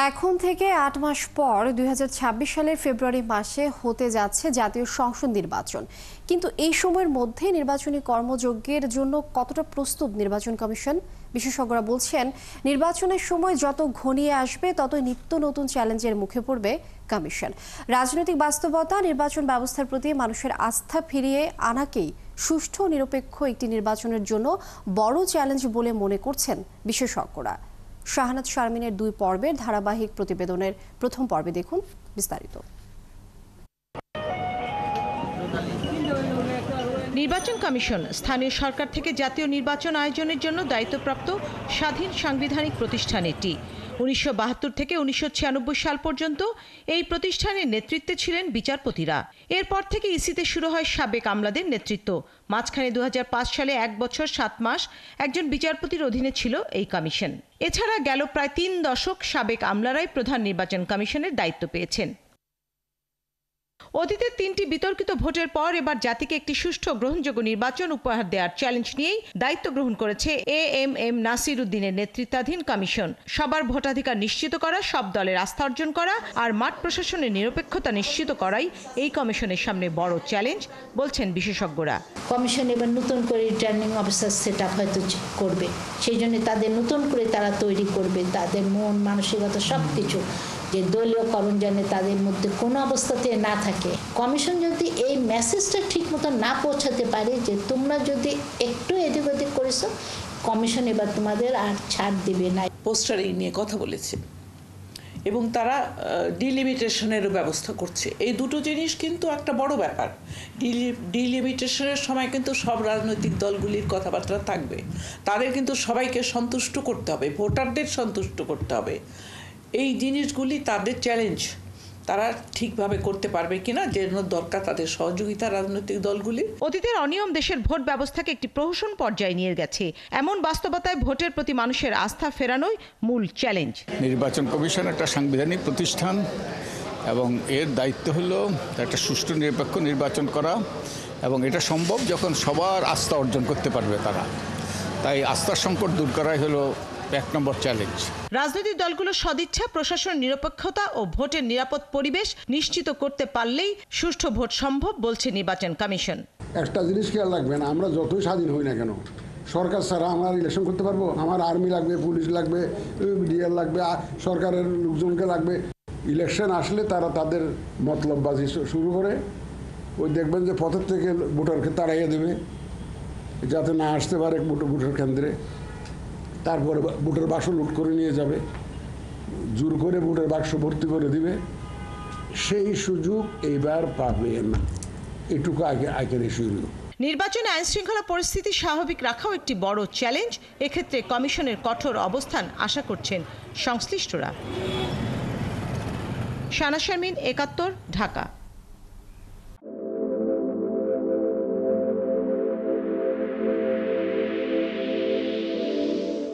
এখন থেকে ৮ মাস পর ২০২৬ সালের ফেব্রুয়ারি মাসে হতে যাচ্ছে জাতীয় সংসদ নির্বাচন। কিন্তু এই সময়ের মধ্যে নির্বাচনী কর্মযজ্ঞের জন্য কতটা প্রস্তুত নির্বাচন কমিশন? বিশেষজ্ঞরা বলছেন, নির্বাচনের সময় যত ঘনিয়ে আসবে ততই নিত্য নতুন চ্যালেঞ্জের মুখে পড়বে কমিশন। রাজনৈতিক বাস্তবতা নির্বাচন ব্যবস্থার প্রতি মানুষের আস্থা ফিরিয়ে আনাকেই সুষ্ঠু নিরপেক্ষ একটি নির্বাচনের জন্য বড় চ্যালেঞ্জ বলে মনে করছেন বিশেষজ্ঞরা। শাহনাজ শারমিনের 2 পর্বের ধারাবাহিক প্রতিবেদনের প্রথম পর্বে দেখুন বিস্তারিত। নির্বাচন কমিশন স্থানীয় সরকার থেকে জাতীয় নির্বাচন আয়োজনের জন্য দায়িত্বপ্রাপ্ত স্বাধীন সাংবিধানিক প্রতিষ্ঠান এটি। ১৯৭২ থেকে ১৯৯৬ সাল পর্যন্ত এই প্রতিষ্ঠানের নেতৃত্বে ছিলেন বিচারপতিরা। এরপর থেকে ইসিতে শুরু হয় সাবেক আমলাদের নেতৃত্ব। মাঝখানে ২০০৫ সালে 1 বছর 7 মাস একজন বিচারপতির অধীনে ছিল এই কমিশন। এছাড়া গেল প্রায় 3 দশক সাবেক আমলারাই প্রধান নির্বাচন কমিশনের দায়িত্ব পেয়েছেন। অতীতের 3টি বিতর্কিত ভোটের পর এবার জাতিকে একটি সুষ্ঠু গ্রহণযোগ্য নির্বাচন উপহার দেওয়ার চ্যালেঞ্জ নিয়েই দায়িত্ব গ্রহণ করেছে এএমএম নাসির উদ্দিনের নেতৃত্বাধীন কমিশন। সবার ভোটাধিকার নিশ্চিত করা, সব দলের আস্থা অর্জন করা আর মাঠ প্রশাসনের নিরপেক্ষতা নিশ্চিত করাই এই কমিশনের সামনে বড় চ্যালেঞ্জ বলছেন বিশেষজ্ঞরা। কমিশন এবার নতুন করে রিটার্নিং অফিসার সেট আপ হয়তো করবে, সেই জন্য তাদের নতুন করে তারা তৈরি করবে, তাদের মন মানসিকতা সবকিছু, যে দলীয়করণ যেন তাদের মধ্যে কোনো অবস্থাতে না থাকে। কমিশন যদি এই মেসেজটা ঠিক মতো না পৌঁছাতে পারে যে তোমরা যদি একটু এদিক ওদিক করেছো, কমিশন এবার তোমাদের আর ছাড় দেবে না। পোস্টারে নিয়ে কথা বলেছে এবং তারা ডিলিমিটেশনেরও ব্যবস্থা করছে। এই দুটো জিনিস কিন্তু একটা বড় ব্যাপার। ডিলিমিটেশনের সময় কিন্তু সব রাজনৈতিক দলগুলির কথাবার্তা থাকবে, তাদের কিন্তু সবাইকে সন্তুষ্ট করতে হবে, ভোটারদের সন্তুষ্ট করতে হবে। এই জিনিসগুলি তাদের চ্যালেঞ্জ, তারা ঠিকভাবে করতে পারবে কিনা, যে দরকার তাদের সহযোগিতা রাজনৈতিক দলগুলি। অতীতের অনিয়ম দেশের ভোট ব্যবস্থাকে একটি প্রহসন পর্যায়ে নিয়ে গেছে। এমন বাস্তবতায় ভোটের প্রতি মানুষের আস্থা ফেরানোই মূল চ্যালেঞ্জ। নির্বাচন কমিশন একটা সাংবিধানিক প্রতিষ্ঠান এবং এর দায়িত্ব হলো একটা সুষ্ঠু নিরপেক্ষ নির্বাচন করা, এবং এটা সম্ভব যখন সবার আস্থা অর্জন করতে পারবে তারা। তাই আস্থার সংকট দূর করাই হলো 1 নম্বর চ্যালেঞ্জ। রাজনৈতিক দলগুলো সদিচ্ছা, প্রশাসনের নিরপেক্ষতা ও ভোটের নিরাপদ পরিবেশ নিশ্চিত করতে পারলেই সুষ্ঠু ভোট সম্ভব বলছে নির্বাচন কমিশন। একটা জিনিস খেয়াল রাখবেন, আমরা যতই স্বাধীন হই না কেন, সরকার ছাড়া আমরা ইলেকশন করতে পারবো? আমার আর্মি লাগবে, পুলিশ লাগবে, ডিআর লাগবে, সরকারের লোকজনকে লাগবে। ইলেকশন আসলে তারা তাদের মতলববাজি শুরু করে, ওই দেখবেন যে পথের থেকে ভোটারকে তাড়াইয়ে দেবে যাতে না আসতে পারে ভোটের কেন্দ্রে। তারপরে ভোটের বাক্স লুট করে নিয়ে যাবে, জোর করে ভোটের বাক্স ভর্তি করে দিবে। সেই সুযোগ এইবার পাবে না, এটুকু আগের শুরু। নির্বাচনে আইন শৃঙ্খলা পরিস্থিতি স্বাভাবিক রাখাও একটি বড় চ্যালেঞ্জ। এক্ষেত্রে কমিশনের কঠোর অবস্থান আশা করছেন সংশ্লিষ্টরা। শাহনাজ শারমিন, ৭১, ঢাকা।